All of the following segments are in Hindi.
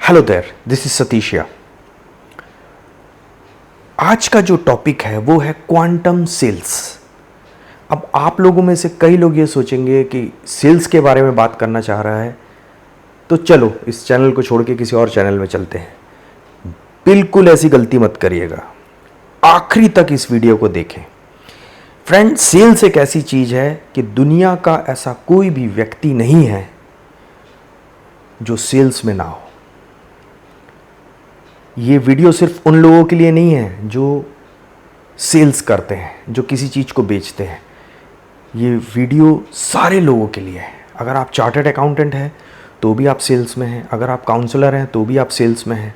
Hello there, this is Satish. आज का जो टॉपिक है वो है क्वांटम सेल्स। अब आप लोगों में से कई लोग ये सोचेंगे कि सेल्स के बारे में बात करना चाह रहा है, तो चलो इस चैनल को छोड़ के किसी और चैनल में चलते हैं। बिल्कुल ऐसी गलती मत करिएगा, आखिरी तक इस वीडियो को देखें। फ्रेंड, सेल्स एक ऐसी चीज है कि दुनिया का ऐसा कोई भी व्यक्ति नहीं है जो सेल्स में ना हो। ये वीडियो सिर्फ उन लोगों के लिए नहीं है जो सेल्स करते हैं, जो किसी चीज़ को बेचते हैं। ये वीडियो सारे लोगों के लिए है। अगर आप चार्टर्ड अकाउंटेंट हैं तो भी आप सेल्स में हैं, अगर आप काउंसलर हैं तो भी आप सेल्स में हैं,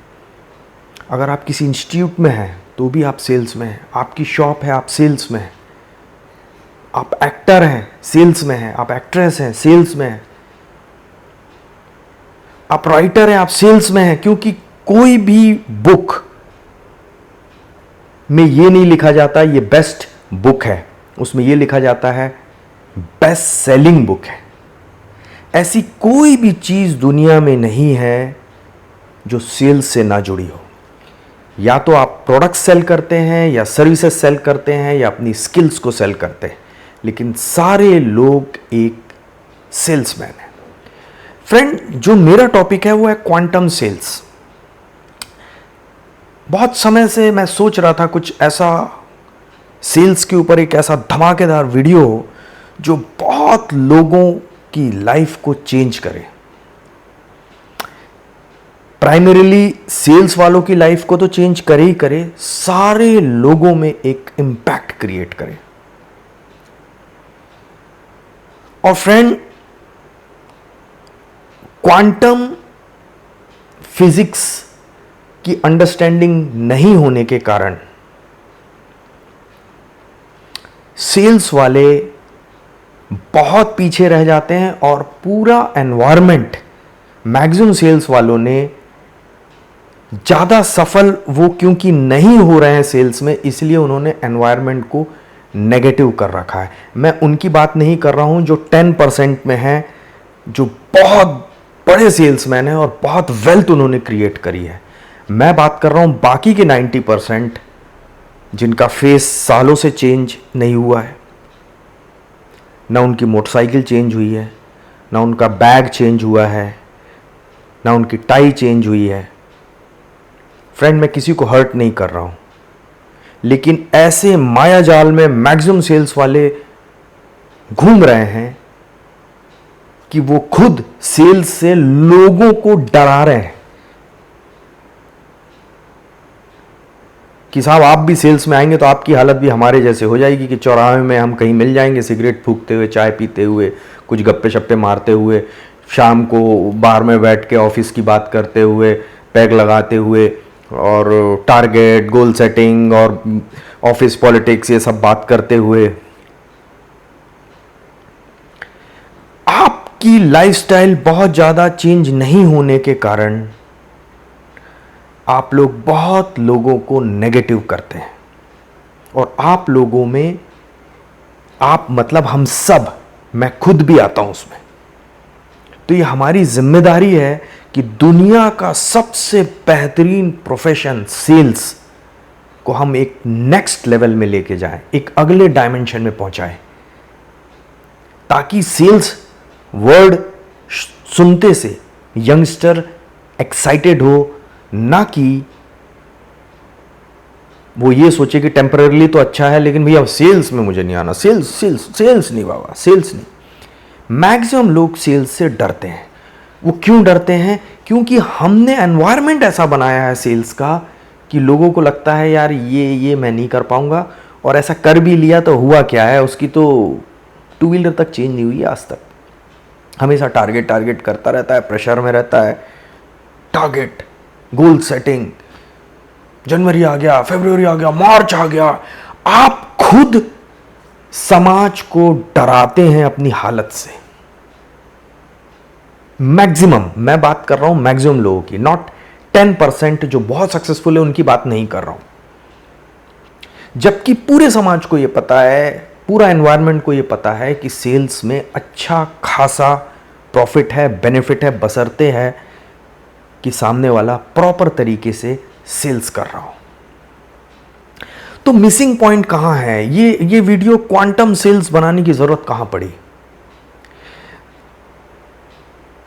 अगर आप किसी इंस्टीट्यूट में हैं तो भी आप सेल्स में हैं, आपकी शॉप है आप सेल्स में हैं, आप एक्टर हैं सेल्स में हैं, आप एक्ट्रेस हैं सेल्स में हैं, आप राइटर हैं आप सेल्स में हैं। क्योंकि कोई भी बुक में ये नहीं लिखा जाता ये बेस्ट बुक है, उसमें ये लिखा जाता है बेस्ट सेलिंग बुक है। ऐसी कोई भी चीज दुनिया में नहीं है जो सेल्स से ना जुड़ी हो। या तो आप प्रोडक्ट सेल करते हैं या सर्विसेज सेल करते हैं या अपनी स्किल्स को सेल करते हैं, लेकिन सारे लोग एक सेल्समैन है। फ्रेंड, जो मेरा टॉपिक है वो है क्वांटम सेल्स। बहुत समय से मैं सोच रहा था कुछ ऐसा सेल्स के ऊपर एक ऐसा धमाकेदार वीडियो जो बहुत लोगों की लाइफ को चेंज करे। प्राइमरीली सेल्स वालों की लाइफ को तो चेंज करे ही करे, सारे लोगों में एक इंपैक्ट क्रिएट करे। और फ्रेंड, क्वांटम फिजिक्स की अंडरस्टैंडिंग नहीं होने के कारण सेल्स वाले बहुत पीछे रह जाते हैं और पूरा एनवायरनमेंट, मैक्सिमम सेल्स वालों ने ज़्यादा सफल वो क्योंकि नहीं हो रहे हैं सेल्स में, इसलिए उन्होंने एनवायरनमेंट को नेगेटिव कर रखा है। मैं उनकी बात नहीं कर रहा हूं जो 10% में है, जो बहुत बड़े सेल्समैन हैं और बहुत वेल्थ उन्होंने क्रिएट करी है। मैं बात कर रहा हूं बाकी के 90% जिनका फेस सालों से चेंज नहीं हुआ है, ना उनकी मोटरसाइकिल चेंज हुई है, ना उनका बैग चेंज हुआ है, ना उनकी टाई चेंज हुई है। फ्रेंड, मैं किसी को हर्ट नहीं कर रहा हूं, लेकिन ऐसे माया जाल में मैक्सिमम सेल्स वाले घूम रहे हैं कि वो खुद सेल्स से लोगों को डरा रहे हैं कि साहब आप भी सेल्स में आएंगे तो आपकी हालत भी हमारे जैसे हो जाएगी कि चौराहे में हम कहीं मिल जाएंगे सिगरेट फूकते हुए, चाय पीते हुए, कुछ गप्पे शप्पे मारते हुए, शाम को बार में बैठ के ऑफिस की बात करते हुए, पैग लगाते हुए और टारगेट, गोल सेटिंग और ऑफिस पॉलिटिक्स ये सब बात करते हुए। आपकी लाइफस्टाइल बहुत ज़्यादा चेंज नहीं होने के कारण आप लोग बहुत लोगों को नेगेटिव करते हैं। और आप लोगों में, आप मतलब हम सब, मैं खुद भी आता हूं उसमें, तो ये हमारी जिम्मेदारी है कि दुनिया का सबसे बेहतरीन प्रोफेशन सेल्स को हम एक नेक्स्ट लेवल में लेके जाएं, एक अगले डायमेंशन में पहुंचाएं, ताकि सेल्स वर्ड सुनते से यंगस्टर एक्साइटेड हो, ना कि वो ये सोचे कि टेम्पररीली तो अच्छा है लेकिन भैया सेल्स में मुझे नहीं आना। सेल्स नहीं बाबा, सेल्स नहीं। मैक्सिमम लोग सेल्स से डरते हैं। वो क्यों डरते हैं? क्योंकि हमने एनवायरनमेंट ऐसा बनाया है सेल्स का कि लोगों को लगता है यार ये मैं नहीं कर पाऊंगा, और ऐसा कर भी लिया तो हुआ क्या है, उसकी तो 2 व्हीलर तक चेंज नहीं हुई है आज तक। हमेशा टारगेट करता रहता है, प्रेशर में रहता है। टारगेट, गोल सेटिंग, जनवरी आ गया, फरवरी आ गया, मार्च आ गया। आप खुद समाज को डराते हैं अपनी हालत से। मैक्सिमम, मैं बात कर रहा हूं मैक्सिमम लोगों की, नॉट 10% जो बहुत सक्सेसफुल है उनकी बात नहीं कर रहा हूं। जबकि पूरे समाज को यह पता है, पूरा एनवायरनमेंट को यह पता है कि सेल्स में अच्छा खासा प्रॉफिट है, बेनिफिट है, बशर्ते है कि सामने वाला प्रॉपर तरीके से सेल्स कर रहा हो। तो मिसिंग पॉइंट कहां है? ये वीडियो क्वांटम सेल्स बनाने की जरूरत कहां पड़ी?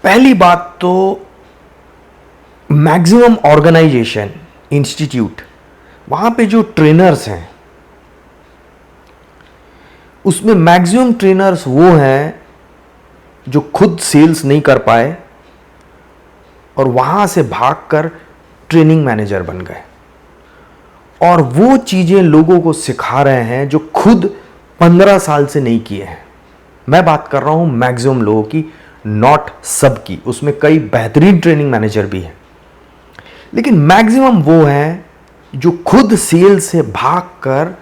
पहली बात तो मैक्सिमम ऑर्गेनाइजेशन, इंस्टीट्यूट, वहां पे जो ट्रेनर्स हैं उसमें मैक्सिमम ट्रेनर्स वो हैं जो खुद सेल्स नहीं कर पाए और वहां से भागकर ट्रेनिंग मैनेजर बन गए और वो चीजें लोगों को सिखा रहे हैं जो खुद 15 साल से नहीं किए हैं। मैं बात कर रहा हूं मैक्सिमम लोगों की, नॉट सब की। उसमें कई बेहतरीन ट्रेनिंग मैनेजर भी हैं, लेकिन मैक्सिमम वो हैं जो खुद सेल्स से भागकर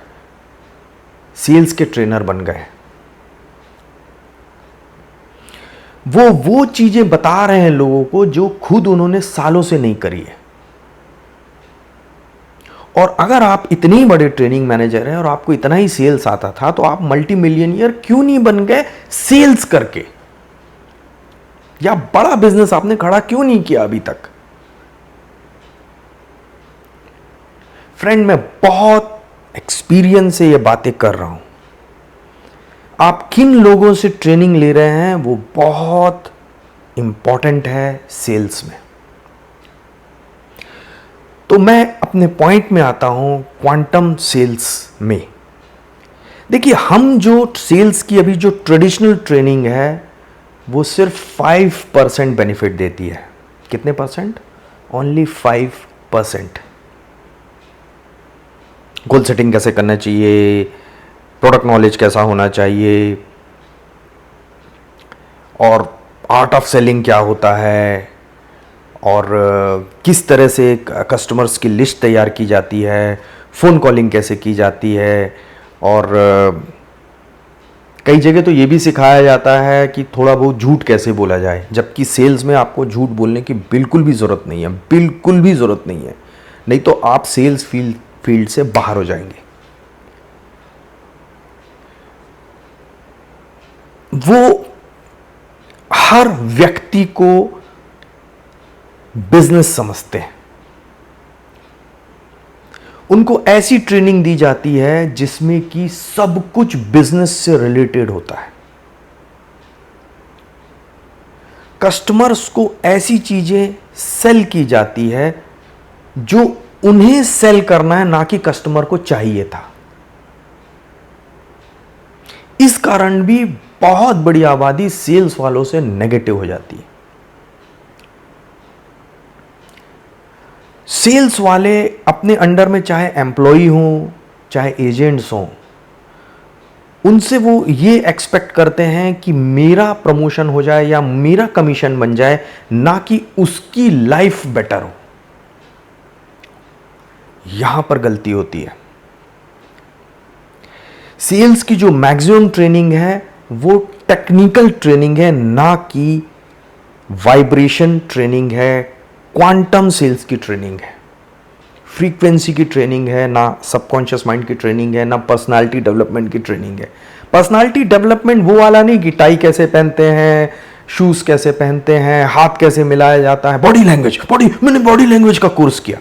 सेल्स के ट्रेनर बन गए। वो चीजें बता रहे हैं लोगों को जो खुद उन्होंने सालों से नहीं करी है। और अगर आप इतनी बड़े ट्रेनिंग मैनेजर हैं और आपको इतना ही सेल्स आता था, तो आप मल्टी मिलियनियर क्यों नहीं बन गए सेल्स करके? या बड़ा बिजनेस आपने खड़ा क्यों नहीं किया अभी तक? फ्रेंड, मैं बहुत एक्सपीरियंस से ये बातें कर रहा हूं। आप किन लोगों से ट्रेनिंग ले रहे हैं वो बहुत इंपॉर्टेंट है सेल्स में। तो मैं अपने पॉइंट में आता हूं, क्वांटम सेल्स में। देखिए, हम जो सेल्स की अभी जो ट्रेडिशनल ट्रेनिंग है वो सिर्फ 5% बेनिफिट देती है। कितने परसेंट? ओनली 5%। गोल सेटिंग कैसे करना चाहिए, प्रोडक्ट नॉलेज कैसा होना चाहिए, और आर्ट ऑफ सेलिंग क्या होता है, और किस तरह से कस्टमर्स की लिस्ट तैयार की जाती है, फ़ोन कॉलिंग कैसे की जाती है, और कई जगह तो ये भी सिखाया जाता है कि थोड़ा बहुत झूठ कैसे बोला जाए, जबकि सेल्स में आपको झूठ बोलने की बिल्कुल भी ज़रूरत नहीं है, बिल्कुल भी ज़रूरत नहीं है। नहीं तो आप सेल्स फील्ड से बाहर हो जाएंगे। वो हर व्यक्ति को बिजनेस समझते हैं। उनको ऐसी ट्रेनिंग दी जाती है जिसमें कि सब कुछ बिजनेस से रिलेटेड होता है। कस्टमर्स को ऐसी चीजें सेल की जाती है जो उन्हें सेल करना है, ना कि कस्टमर को चाहिए था। इस कारण भी बहुत बड़ी आबादी सेल्स वालों से नेगेटिव हो जाती है। सेल्स वाले अपने अंडर में चाहे एम्प्लॉई हों चाहे एजेंट्स हों, उनसे वो ये एक्सपेक्ट करते हैं कि मेरा प्रमोशन हो जाए या मेरा कमीशन बन जाए, ना कि उसकी लाइफ बेटर हो। यहां पर गलती होती है। सेल्स की जो मैक्सिमम ट्रेनिंग है वो टेक्निकल ट्रेनिंग है, ना कि वाइब्रेशन ट्रेनिंग है, क्वांटम सेल्स की ट्रेनिंग है, फ्रीक्वेंसी की ट्रेनिंग है, ना सबकॉन्शियस माइंड की ट्रेनिंग है, ना पर्सनालिटी डेवलपमेंट की ट्रेनिंग है। पर्सनालिटी डेवलपमेंट वो वाला नहीं कि टाई कैसे पहनते हैं, शूज कैसे पहनते हैं, हाथ कैसे मिलाया जाता है, बॉडी लैंग्वेज, मैंने बॉडी लैंग्वेज का कोर्स किया।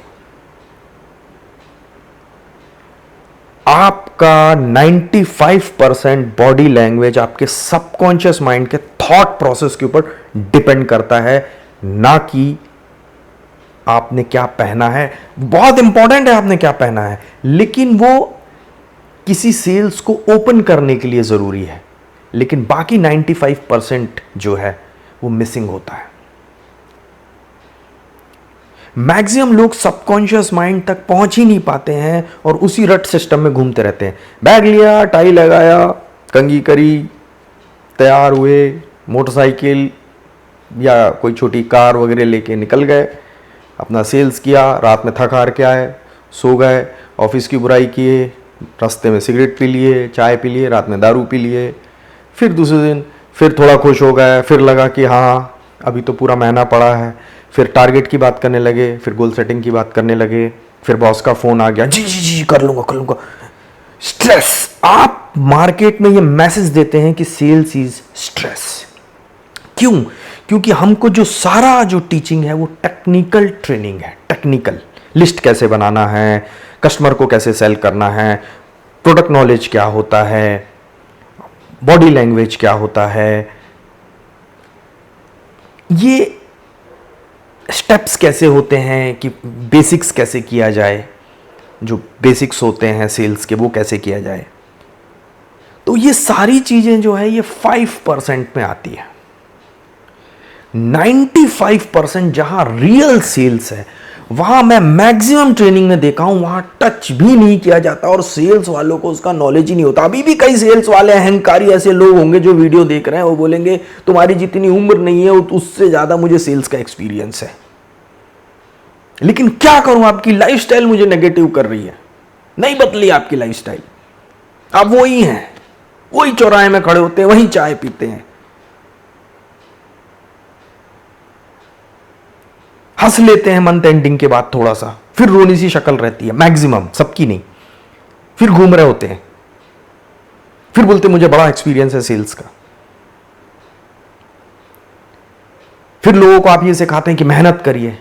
आपका 95% बॉडी लैंग्वेज आपके सबकॉन्शियस माइंड के थॉट प्रोसेस के ऊपर डिपेंड करता है, ना कि आपने क्या पहना है। बहुत इंपॉर्टेंट है आपने क्या पहना है, लेकिन वो किसी सेल्स को ओपन करने के लिए जरूरी है, लेकिन बाकी 95% जो है वो मिसिंग होता है। मैक्सिमम लोग सबकॉन्शियस माइंड तक पहुंच ही नहीं पाते हैं और उसी रट सिस्टम में घूमते रहते हैं। बैग लिया, टाई लगाया, कंघी करी, तैयार हुए, मोटरसाइकिल या कोई छोटी कार वगैरह लेके निकल गए, अपना सेल्स किया, रात में थक हार के आए, सो गए, ऑफिस की बुराई किए, रास्ते में सिगरेट पी लिए, चाय पी लिए, रात में दारू पी लिए, फिर दूसरे दिन फिर थोड़ा खुश हो गए, फिर लगा कि हाँ अभी तो पूरा महीना पड़ा है, फिर टारगेट की बात करने लगे, फिर गोल सेटिंग की बात करने लगे, फिर बॉस का फोन आ गया, जी जी जी कर लूंगा। स्ट्रेस। आप मार्केट में ये मैसेज देते हैं कि सेल्स इज स्ट्रेस। क्यों? क्योंकि हमको जो सारा जो टीचिंग है वो टेक्निकल ट्रेनिंग है। टेक्निकल लिस्ट कैसे बनाना है, कस्टमर को कैसे सेल करना है, प्रोडक्ट नॉलेज क्या होता है, बॉडी लैंग्वेज क्या होता है, ये स्टेप्स कैसे होते हैं कि बेसिक्स कैसे किया जाए, जो बेसिक्स होते हैं सेल्स के वो कैसे किया जाए। तो ये सारी चीजें जो है ये 5% में आती है। 95% जहां रियल सेल्स है वहां मैं मैक्सिमम ट्रेनिंग में देखा हूं वहां टच भी नहीं किया जाता और सेल्स वालों को उसका नॉलेज ही नहीं होता। अभी भी कई सेल्स वाले अहंकारी ऐसे लोग होंगे जो वीडियो देख रहे हैं, वो बोलेंगे तुम्हारी जितनी उम्र नहीं है उससे ज्यादा मुझे सेल्स का एक्सपीरियंस है। लेकिन क्या करूं, आपकी लाइफस्टाइल मुझे नेगेटिव कर रही है। नहीं बदली आपकी लाइफस्टाइल, आप वही हैं, वही चौराहे में खड़े होते हैं, वही चाय पीते हैं, हंस लेते हैं मंथ एंडिंग के बाद थोड़ा सा, फिर रोनी सी शक्ल रहती है, मैक्सिमम, सबकी नहीं, फिर घूम रहे होते हैं, फिर बोलते मुझे बड़ा एक्सपीरियंस है सेल्स का। फिर लोगों को आप ये सिखाते हैं कि मेहनत करिए,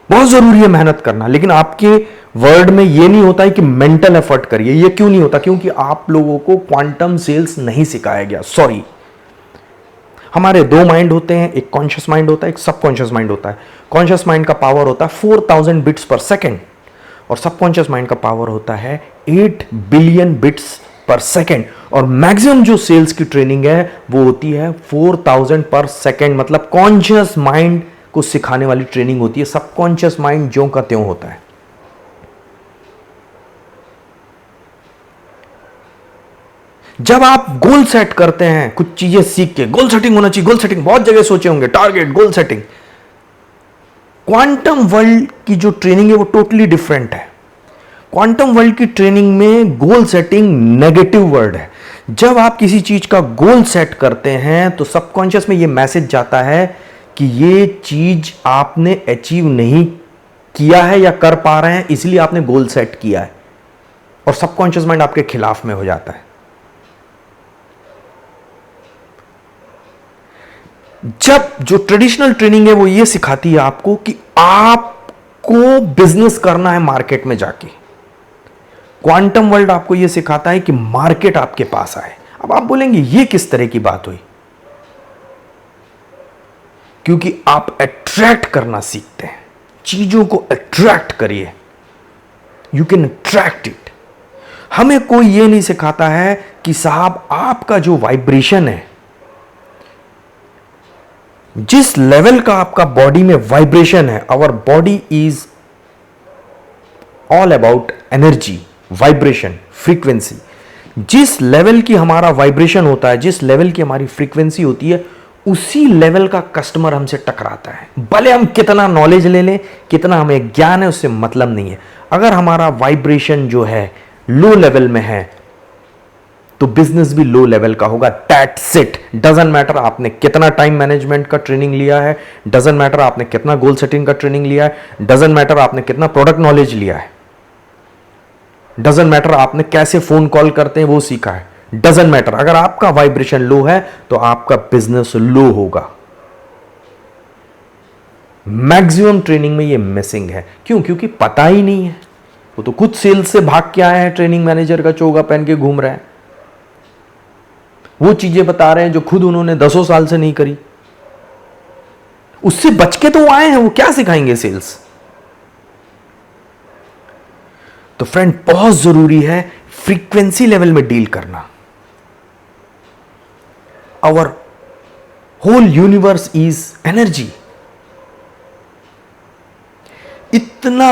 बहुत जरूरी है मेहनत करना, लेकिन आपके वर्ड में ये नहीं होता है कि मेंटल एफर्ट करिए। ये क्यों नहीं होता? क्योंकि आप लोगों को क्वांटम सेल्स नहीं सिखाया गया। सॉरी, हमारे दो माइंड होते हैं, एक कॉन्शियस माइंड होता है, एक सबकॉन्शियस माइंड होता है। कॉन्शियस माइंड का पावर होता है 4000 बिट्स पर सेकेंड और सबकॉन्शियस माइंड का पावर होता है 8 बिलियन बिट्स पर सेकेंड। और मैक्सिमम जो सेल्स की ट्रेनिंग है वो होती है 4000 पर सेकेंड, मतलब कॉन्शियस माइंड को सिखाने वाली ट्रेनिंग होती है। सबकॉन्शियस माइंड ज्यों का त्यों होता है। जब आप गोल सेट करते हैं, कुछ चीजें सीख के, गोल सेटिंग होना चाहिए, गोल सेटिंग बहुत जगह सोचे होंगे, target, goal setting. Quantum world की जो ट्रेनिंग है वो टोटली डिफरेंट है। क्वांटम वर्ल्ड की ट्रेनिंग में गोल सेटिंग नेगेटिव वर्ड है। जब आप किसी चीज का गोल सेट करते हैं तो सबकॉन्शियस में ये मैसेज जाता है कि ये चीज आपने अचीव नहीं किया है या कर पा रहे हैं, इसलिए आपने गोल सेट किया है, और सबकॉन्शियस माइंड आपके खिलाफ में हो जाता है। जब जो ट्रेडिशनल ट्रेनिंग है वो ये सिखाती है आपको कि आपको बिजनेस करना है मार्केट में जाके। क्वांटम वर्ल्ड आपको ये सिखाता है कि मार्केट आपके पास आए। अब आप बोलेंगे ये किस तरह की बात हुई? क्योंकि आप अट्रैक्ट करना सीखते हैं, चीजों को अट्रैक्ट करिए, यू कैन अट्रैक्ट इट। हमें कोई ये नहीं सिखाता है कि साहब आपका जो वाइब्रेशन है, जिस लेवल का आपका बॉडी में वाइब्रेशन है, our body is all about energy, vibration, frequency. जिस लेवल की हमारा वाइब्रेशन होता है, जिस लेवल की हमारी फ्रीक्वेंसी होती है, उसी लेवल का कस्टमर हमसे टकराता है। भले हम कितना नॉलेज ले लें, कितना हमें ज्ञान है, उससे मतलब नहीं है। अगर हमारा वाइब्रेशन जो है लो लेवल में है तो बिजनेस भी लो लेवल का होगा। That's it. डजंट मैटर आपने कितना टाइम मैनेजमेंट का ट्रेनिंग लिया है, डजंट मैटर आपने कितना गोल सेटिंग का ट्रेनिंग लिया है, डजंट मैटर आपने कितना प्रोडक्ट नॉलेज लिया है, डजंट मैटर आपने कैसे फोन कॉल करते हैं वो सीखा है, डजंट मैटर। अगर आपका वाइब्रेशन लो है तो आपका बिजनेस लो होगा। मैक्सिमम ट्रेनिंग में ये मिसिंग है। क्यों? क्योंकि पता ही नहीं है। वो तो खुद सेल्स से भाग के आए हैं, ट्रेनिंग मैनेजर का चोगा पहन के घूम रहे हैं, वो चीजें बता रहे हैं जो खुद उन्होंने 10 साल से नहीं करी। उससे बच के तो वो आए हैं, वो क्या सिखाएंगे सेल्स? तो फ्रेंड, बहुत जरूरी है फ्रीक्वेंसी लेवल में डील करना। Our whole universe is energy. इतना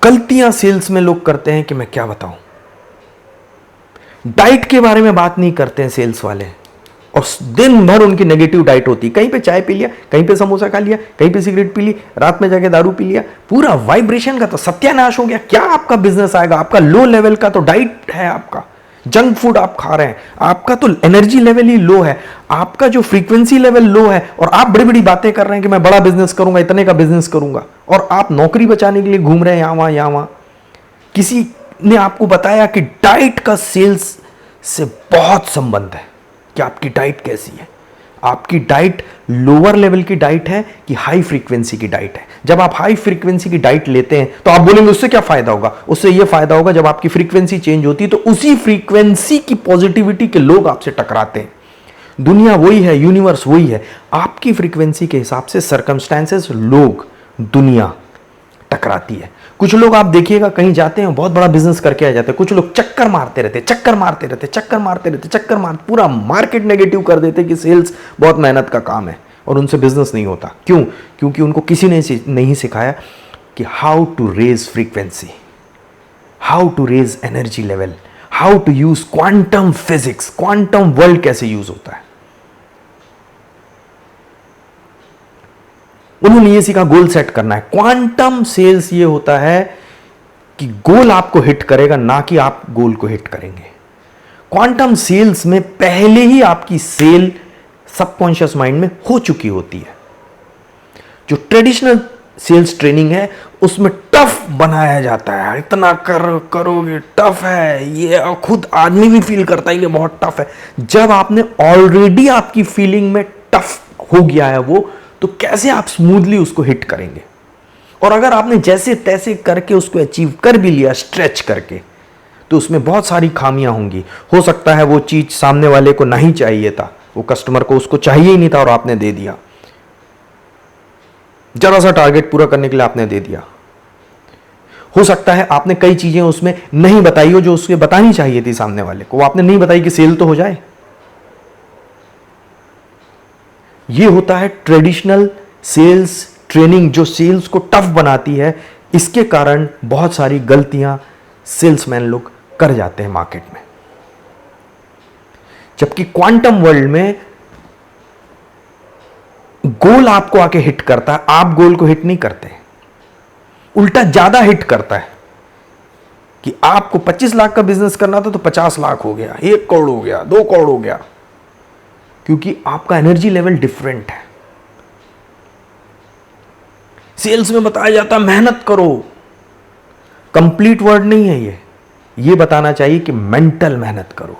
गलतियां सेल्स में लोग करते हैं कि मैं क्या बताऊं। डाइट के बारे में बात नहीं करते हैं सेल्स वाले, और दिन भर उनकी नेगेटिव डाइट होती है। कहीं पे चाय पी लिया, कहीं पे समोसा खा लिया, कहीं पे सिगरेट पी ली, रात में जाके दारू पी लिया, पूरा वाइब्रेशन का तो सत्यानाश हो गया। क्या आपका बिजनेस आएगा? आपका लो लेवल का तो डाइट है, आपका जंक फूड आप खा रहे हैं, आपका तो एनर्जी लेवल ही लो है, आपका जो फ्रीक्वेंसी लेवल लो है, और आप बड़ी बड़ी बातें कर रहे हैं कि मैं बड़ा बिजनेस करूंगा, इतने का बिजनेस करूंगा, और आप नौकरी बचाने के लिए घूम रहे हैं यहां वहां। किसी ने आपको बताया कि डाइट का सेल्स से बहुत संबंध है कि आपकी डाइट कैसी है, आपकी डाइट लोअर लेवल की डाइट है कि हाई फ्रीक्वेंसी की डाइट है। जब आप हाई फ्रीक्वेंसी की डाइट लेते हैं तो आप बोलेंगे उससे क्या फायदा होगा? उससे यह फायदा होगा, जब आपकी फ्रीक्वेंसी चेंज होती है तो उसी फ्रीक्वेंसी की पॉजिटिविटी के लोग आपसे टकराते हैं। दुनिया वही है, यूनिवर्स वही है, आपकी फ्रीक्वेंसी के हिसाब से सर्कमस्टेंसेस, लोग, दुनिया टकराती है। कुछ लोग आप देखिएगा कहीं जाते हैं बहुत बड़ा बिजनेस करके आ जाते हैं, कुछ लोग चक्कर मारते रहते, पूरा मार्केट नेगेटिव कर देते कि सेल्स बहुत मेहनत का काम है और उनसे बिजनेस नहीं होता। क्यों? क्योंकि उनको किसी ने नहीं सिखाया कि how to raise frequency, how to raise energy level, how to use quantum physics, quantum world कैसे यूज होता है। उन्होंने ये सीखा गोल सेट करना है। क्वांटम सेल्स ये होता है कि गोल आपको हिट करेगा, ना कि आप गोल को हिट करेंगे। क्वांटम सेल्स में पहले ही आपकी सेल सबकॉन्शियस माइंड में हो चुकी होती है। जो ट्रेडिशनल सेल्स ट्रेनिंग है उसमें टफ बनाया जाता है, इतना करोगे टफ है, ये खुद आदमी भी फील करता है कि बहुत टफ है। जब आपने ऑलरेडी आपकी फीलिंग में टफ हो गया है वो, तो कैसे आप स्मूथली उसको हिट करेंगे? और अगर आपने जैसे तैसे करके उसको अचीव कर भी लिया स्ट्रेच करके, तो उसमें बहुत सारी खामियां होंगी। हो सकता है वो चीज सामने वाले को नहीं चाहिए था, वो कस्टमर को उसको चाहिए ही नहीं था और आपने दे दिया। जरा सा टारगेट पूरा करने के लिए आपने दे दिया। हो सकता है आपने कई चीजें उसमें नहीं बताई हो जो उसके बतानी चाहिए थी सामने वाले को, वो आपने नहीं बताई कि सेल तो हो जाए। ये होता है ट्रेडिशनल सेल्स ट्रेनिंग, जो सेल्स को टफ बनाती है। इसके कारण बहुत सारी गलतियां सेल्समैन लोग कर जाते हैं मार्केट में। जबकि क्वांटम वर्ल्ड में गोल आपको आके हिट करता है, आप गोल को हिट नहीं करते, उल्टा ज्यादा हिट करता है। कि आपको 25 लाख का बिजनेस करना था तो 50 लाख हो गया, 1 करोड़ हो गया, 2 करोड़ हो गया, क्योंकि आपका एनर्जी लेवल डिफरेंट है। सेल्स में बताया जाता है मेहनत करो, कंप्लीट वर्ड नहीं है ये बताना चाहिए कि मेंटल मेहनत करो।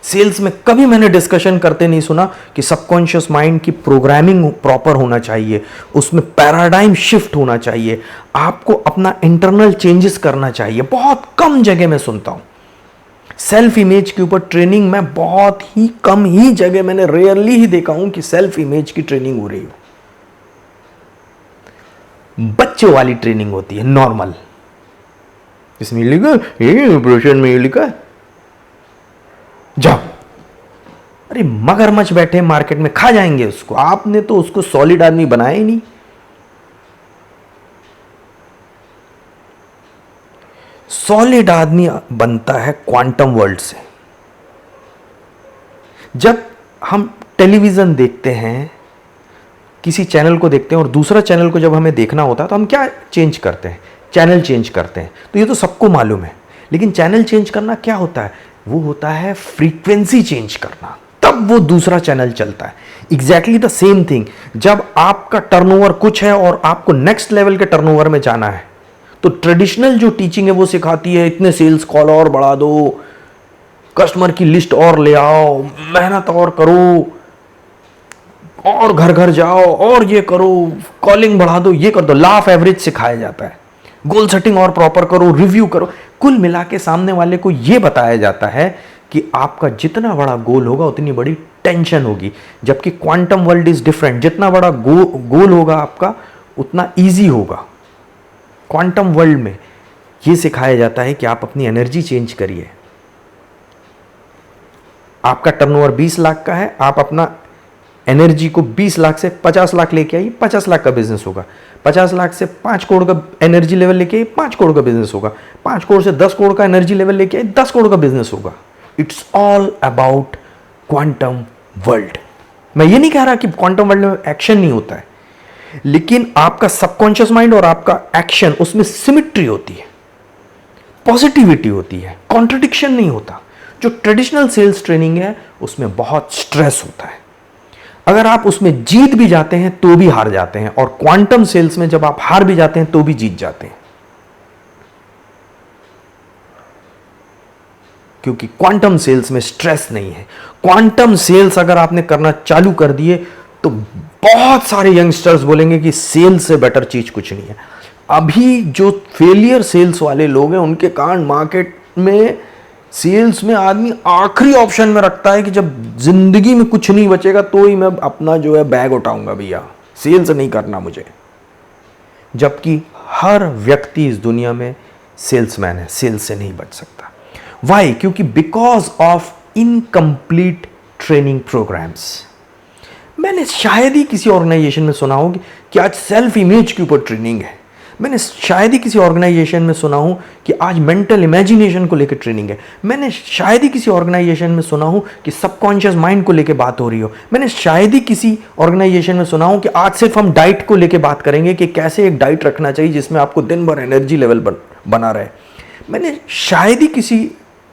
सेल्स में कभी मैंने डिस्कशन करते नहीं सुना कि सबकॉन्शियस माइंड की प्रोग्रामिंग प्रॉपर होना चाहिए, उसमें पैराडाइम शिफ्ट होना चाहिए, आपको अपना इंटरनल चेंजेस करना चाहिए। बहुत कम जगह में सुनता हूं सेल्फ इमेज के ऊपर ट्रेनिंग में, बहुत ही कम ही जगह मैंने रेयरली ही देखा हूं कि सेल्फ इमेज की ट्रेनिंग हो रही हो। बच्चों वाली ट्रेनिंग होती है नॉर्मल, इसमें लिखा ये ब्रोशर में ये लिखा है जाओ। अरे मगरमच्छ बैठे मार्केट में, खा जाएंगे उसको। आपने तो उसको सॉलिड आदमी बनाया ही नहीं। सॉलिड आदमी बनता है क्वांटम वर्ल्ड से। जब हम टेलीविजन देखते हैं, किसी चैनल को देखते हैं और दूसरा चैनल को जब हमें देखना होता है तो हम क्या चेंज करते हैं? चैनल चेंज करते हैं। तो ये तो सबको मालूम है, लेकिन चैनल चेंज करना क्या होता है? वो होता है फ्रीक्वेंसी चेंज करना, तब वो दूसरा चैनल चलता है। एग्जैक्टली द सेम थिंग, जब आपका टर्नओवर कुछ है और आपको नेक्स्ट लेवल के टर्नओवर में जाना है, तो ट्रेडिशनल जो टीचिंग है वो सिखाती है इतने सेल्स कॉल और बढ़ा दो, कस्टमर की लिस्ट और ले आओ, मेहनत और करो, और घर घर जाओ और ये करो, कॉलिंग बढ़ा दो, ये कर दो। लॉ ऑफ एवरेज सिखाया जाता है, गोल सेटिंग और प्रॉपर करो, रिव्यू करो। कुल मिला के सामने वाले को यह बताया जाता है कि आपका जितना बड़ा गोल होगा उतनी बड़ी टेंशन होगी। जबकि क्वांटम वर्ल्ड इज डिफरेंट, जितना बड़ा गोल होगा आपका उतना इजी होगा। क्वांटम वर्ल्ड में यह सिखाया जाता है कि आप अपनी एनर्जी चेंज करिए। आपका टर्नओवर 20 लाख का है, आप अपना एनर्जी को 20 लाख से 50 लाख लेके आइए, 50 लाख का बिजनेस होगा। 50 लाख से 5 करोड़ का एनर्जी लेवल लेके आइए, 5 करोड़ का बिजनेस होगा। 5 करोड़ से 10 करोड़ का एनर्जी लेवल लेके आइए, 10 करोड़ का बिजनेस होगा। It's all about quantum world. मैं ये नहीं कह रहा कि क्वांटम वर्ल्ड में एक्शन नहीं होता है, लेकिन आपका सबकॉन्शियस माइंड और आपका एक्शन, उसमें सिमिट्री होती है, पॉजिटिविटी होती है, कॉन्ट्रडिक्शन नहीं होता। जो ट्रेडिशनल सेल्स ट्रेनिंग है उसमें बहुत स्ट्रेस होता है। अगर आप उसमें जीत भी जाते हैं तो भी हार जाते हैं, और क्वांटम सेल्स में जब आप हार भी जाते हैं तो भी जीत जाते हैं। क्योंकि क्वांटम सेल्स में स्ट्रेस नहीं है। क्वांटम सेल्स अगर आपने करना चालू कर दिए तो बहुत सारे यंगस्टर्स बोलेंगे कि सेल्स से बेटर चीज कुछ नहीं है। अभी जो फेलियर सेल्स वाले लोग हैं उनके कारण मार्केट में सेल्स में आदमी आखिरी ऑप्शन में रखता है कि जब जिंदगी में कुछ नहीं बचेगा तो ही मैं अपना जो है बैग उठाऊंगा, भैया सेल्स नहीं करना मुझे। जबकि हर व्यक्ति इस दुनिया में सेल्समैन है, सेल्स से नहीं बच सकता। वाई? क्योंकि because of incomplete training programmes. मैंने शायद ही किसी ऑर्गेनाइजेशन में सुना हो कि आज सेल्फ इमेज के ऊपर ट्रेनिंग है। मैंने शायद ही किसी ऑर्गेनाइजेशन में सुना हो कि आज मेंटल इमेजिनेशन को लेकर ट्रेनिंग है। मैंने शायद ही किसी ऑर्गेनाइजेशन में सुना हो कि सबकॉन्शियस माइंड को लेकर बात हो रही हो। मैंने शायद ही किसी ऑर्गेनाइजेशन में सुना हो कि आज सिर्फ हम डाइट को लेकर बात करेंगे कि कैसे एक डाइट रखना चाहिए जिसमें आपको दिन भर एनर्जी लेवल बना रहे। मैंने शायद ही किसी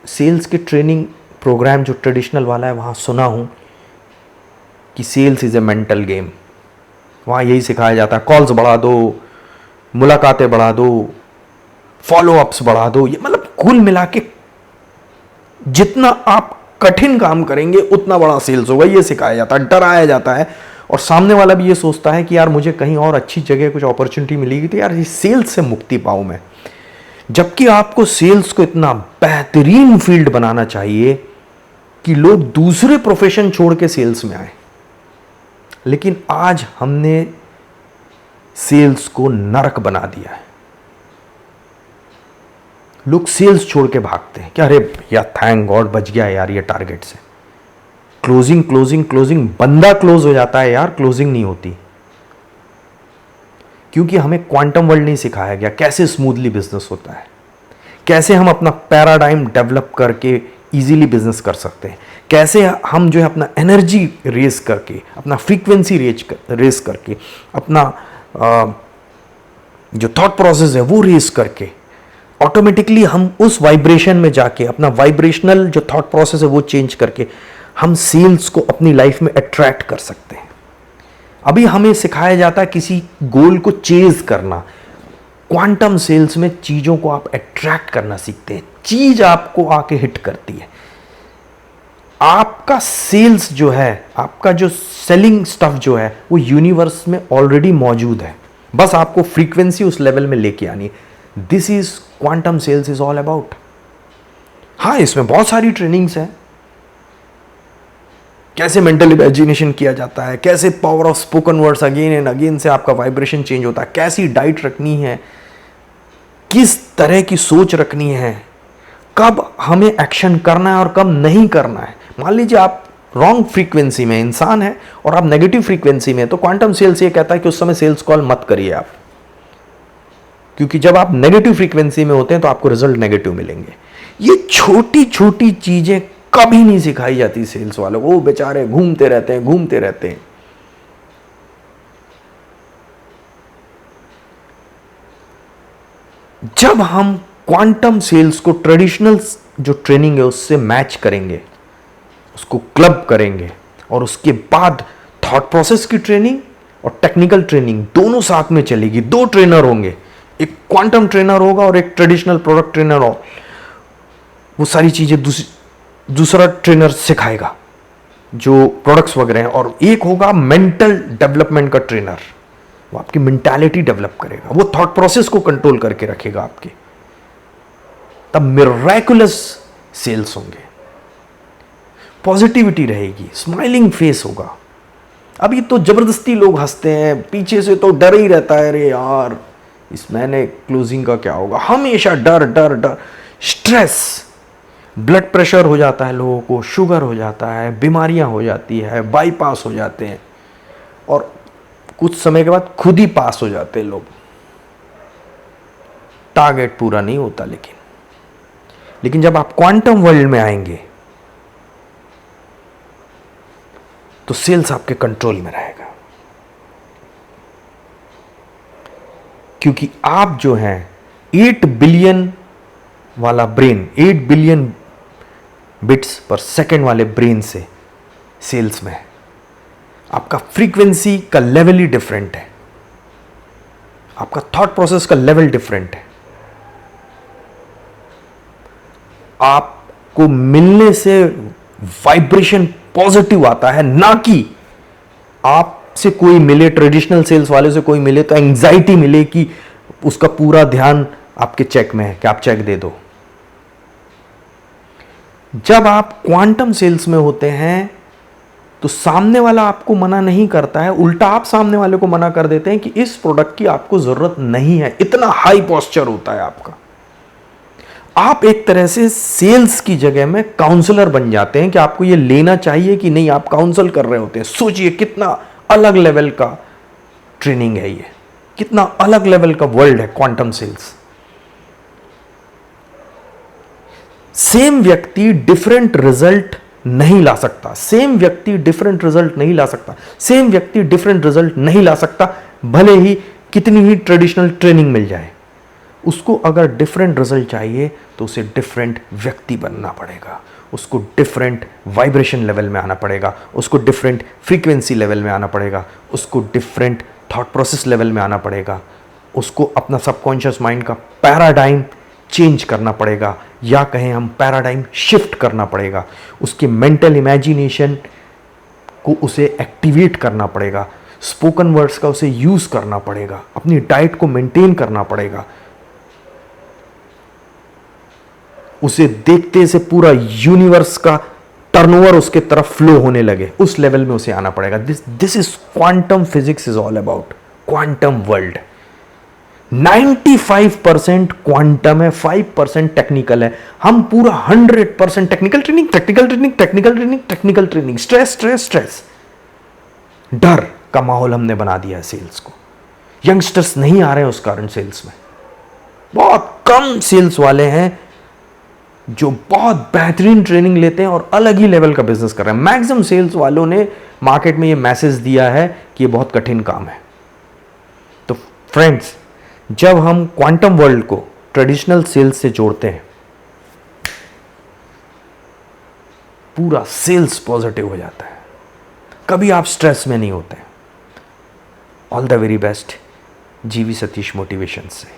सेल्स के ट्रेनिंग प्रोग्राम जो ट्रेडिशनल वाला है वहाँ सुना हूँ कि sales is a mental game. वहाँ यही सिखाया जाता है, कॉल्स बढ़ा दो, मुलाकातें बढ़ा दो, फॉलो अप्स बढ़ा दो। ये मतलब कुल मिला के जितना आप कठिन काम करेंगे उतना बड़ा सेल्स होगा, ये सिखाया जाता है, डराया जाता है। और सामने वाला भी ये सोचता है कि यार मुझे कहीं और अच्छी जगह कुछ अपॉर्चुनिटी मिलेगी तो यार ये सेल्स से मुक्ति पाऊँ मैं। जबकि आपको सेल्स को इतना बेहतरीन फील्ड बनाना चाहिए कि लोग दूसरे प्रोफेशन छोड़ के सेल्स में आए। लेकिन आज हमने सेल्स को नरक बना दिया है। लोग सेल्स छोड़ के भागते हैं कि अरे यार थैंक गॉड बच गया यार ये टारगेट से। क्लोजिंग क्लोजिंग क्लोजिंग, बंदा क्लोज हो जाता है यार, क्लोजिंग नहीं होती। क्योंकि हमें क्वांटम वर्ल्ड नहीं सिखाया गया कैसे स्मूथली बिजनेस होता है, कैसे हम अपना पैराडाइम डेवलप करके इजीली बिजनेस कर सकते हैं, कैसे हम जो है अपना एनर्जी रेस करके, अपना फ्रीक्वेंसी रेस करके, अपना जो थॉट प्रोसेस है वो रेस करके ऑटोमेटिकली हम उस वाइब्रेशन में जाके अपना वाइब्रेशनल जो थॉट प्रोसेस है वो चेंज करके हम सेल्स को अपनी लाइफ में अट्रैक्ट कर सकते हैं। अभी हमें सिखाया जाता है किसी गोल को चेज करना। क्वांटम सेल्स में चीजों को आप अट्रैक्ट करना सीखते हैं, चीज आपको आके हिट करती है। आपका सेल्स जो है, आपका जो सेलिंग स्टफ जो है वो यूनिवर्स में ऑलरेडी मौजूद है, बस आपको फ्रीक्वेंसी उस लेवल में लेके आनी है। This is quantum sales is all about. हाँ, इसमें बहुत सारी ट्रेनिंग्स हैं, कैसे मेंटल इमेजिनेशन किया जाता है, कैसे power of spoken words again and again से आपका वाइब्रेशन चेंज होता है, कैसी डाइट रखनी है, किस तरह की सोच रखनी है, कब हमें एक्शन करना है और कब नहीं करना है। मान लीजिए आप रॉन्ग फ्रीक्वेंसी में इंसान है और आप नेगेटिव फ्रीक्वेंसी में, तो क्वांटम सेल्स ये कहता है कि उस समय सेल्स कॉल मत करिए आप, क्योंकि जब आप नेगेटिव फ्रीक्वेंसी में होते हैं तो आपको रिजल्ट नेगेटिव मिलेंगे। ये छोटी छोटी चीजें कभी नहीं सिखाई जाती सेल्स वालों को, वो बेचारे घूमते रहते हैं घूमते रहते हैं। जब हम क्वांटम सेल्स को ट्रेडिशनल जो ट्रेनिंग है उससे मैच करेंगे, उसको क्लब करेंगे, और उसके बाद थॉट प्रोसेस की ट्रेनिंग और टेक्निकल ट्रेनिंग दोनों साथ में चलेगी। दो ट्रेनर होंगे, एक क्वांटम ट्रेनर होगा और एक ट्रेडिशनल प्रोडक्ट ट्रेनर हो। वो सारी चीजें दूसरा ट्रेनर सिखाएगा जो प्रोडक्ट्स वगैरह हैं, और एक होगा मेंटल डेवलपमेंट का ट्रेनर, वो आपकी मेंटालिटी डेवलप करेगा, वो थॉट प्रोसेस को कंट्रोल करके रखेगा आपके। तब मिरेकुलस सेल्स होंगे, पॉजिटिविटी रहेगी, स्माइलिंग फेस होगा। अभी तो जबरदस्ती लोग हंसते हैं, पीछे से तो डर ही रहता है, अरे यार इस महीने क्लोजिंग का क्या होगा, हमेशा डर डर डर, स्ट्रेस, ब्लड प्रेशर हो जाता है लोगों को, शुगर हो जाता है, बीमारियां हो जाती है, बाईपास हो जाते हैं, और कुछ समय के बाद खुद ही पास हो जाते हैं लोग। टारगेट पूरा नहीं होता। लेकिन जब आप क्वांटम वर्ल्ड में आएंगे तो सेल्स आपके कंट्रोल में रहेगा, क्योंकि आप जो हैं 8 बिलियन वाला ब्रेन, 8 बिलियन बिट्स पर सेकेंड वाले ब्रेन से सेल्स में है। आपका फ्रीक्वेंसी का लेवल ही डिफरेंट है, आपका थॉट प्रोसेस का लेवल डिफरेंट है। आप को मिलने से वाइब्रेशन पॉजिटिव आता है, ना कि आपसे कोई मिले, ट्रेडिशनल सेल्स वाले से कोई मिले तो एंग्जाइटी मिले कि उसका पूरा ध्यान आपके चेक में है कि आप चेक दे दो। जब आप क्वांटम सेल्स में होते हैं तो सामने वाला आपको मना नहीं करता है, उल्टा आप सामने वाले को मना कर देते हैं कि इस प्रोडक्ट की आपको जरूरत नहीं है। इतना हाई पोस्चर होता है आपका। आप एक तरह से सेल्स की जगह में काउंसलर बन जाते हैं कि आपको ये लेना चाहिए कि नहीं, आप काउंसल कर रहे होते हैं। सोचिए कितना अलग लेवल का ट्रेनिंग है ये, कितना अलग लेवल का वर्ल्ड है क्वांटम सेल्स। सेम व्यक्ति डिफरेंट रिजल्ट नहीं ला सकता, सेम व्यक्ति डिफरेंट रिजल्ट नहीं ला सकता, सेम व्यक्ति डिफरेंट रिजल्ट नहीं ला सकता, भले ही कितनी ही ट्रेडिशनल ट्रेनिंग मिल जाए। उसको अगर डिफरेंट रिजल्ट चाहिए तो उसे डिफरेंट व्यक्ति बनना पड़ेगा, उसको डिफरेंट वाइब्रेशन लेवल में आना पड़ेगा, उसको डिफरेंट फ्रीक्वेंसी लेवल में आना पड़ेगा, उसको डिफरेंट थॉट प्रोसेस लेवल में आना पड़ेगा, उसको अपना सबकॉन्शियस माइंड का पैराडाइम चेंज करना पड़ेगा, या कहें हम पैराडाइम शिफ्ट करना पड़ेगा। उसकी मेंटल इमेजिनेशन को उसे एक्टिवेट करना पड़ेगा, स्पोकन वर्ड्स का उसे यूज करना पड़ेगा, अपनी डाइट को मेंटेन करना पड़ेगा। उसे देखते से पूरा यूनिवर्स का टर्नओवर उसके तरफ फ्लो होने लगे, उस लेवल में उसे आना पड़ेगा। This is quantum physics is all about quantum world. 95% quantum है, 5% टेक्निकल है। हम पूरा 100% technical training, technical training, technical training, technical training, stress stress stress, डर का माहौल हमने बना दिया है सेल्स को। यंगस्टर्स नहीं आ रहे हैं उस कारण सेल्स में। बहुत कम सेल्स वाले हैं जो बहुत बेहतरीन ट्रेनिंग लेते हैं और अलग ही लेवल का बिजनेस कर रहे हैं। मैक्सिमम सेल्स वालों ने मार्केट में ये मैसेज दिया है कि ये बहुत कठिन काम है। तो फ्रेंड्स, जब हम क्वांटम वर्ल्ड को ट्रेडिशनल सेल्स से जोड़ते हैं, पूरा सेल्स पॉजिटिव हो जाता है, कभी आप स्ट्रेस में नहीं होते। ऑल द वेरी बेस्ट, जीवी सतीश मोटिवेशन से।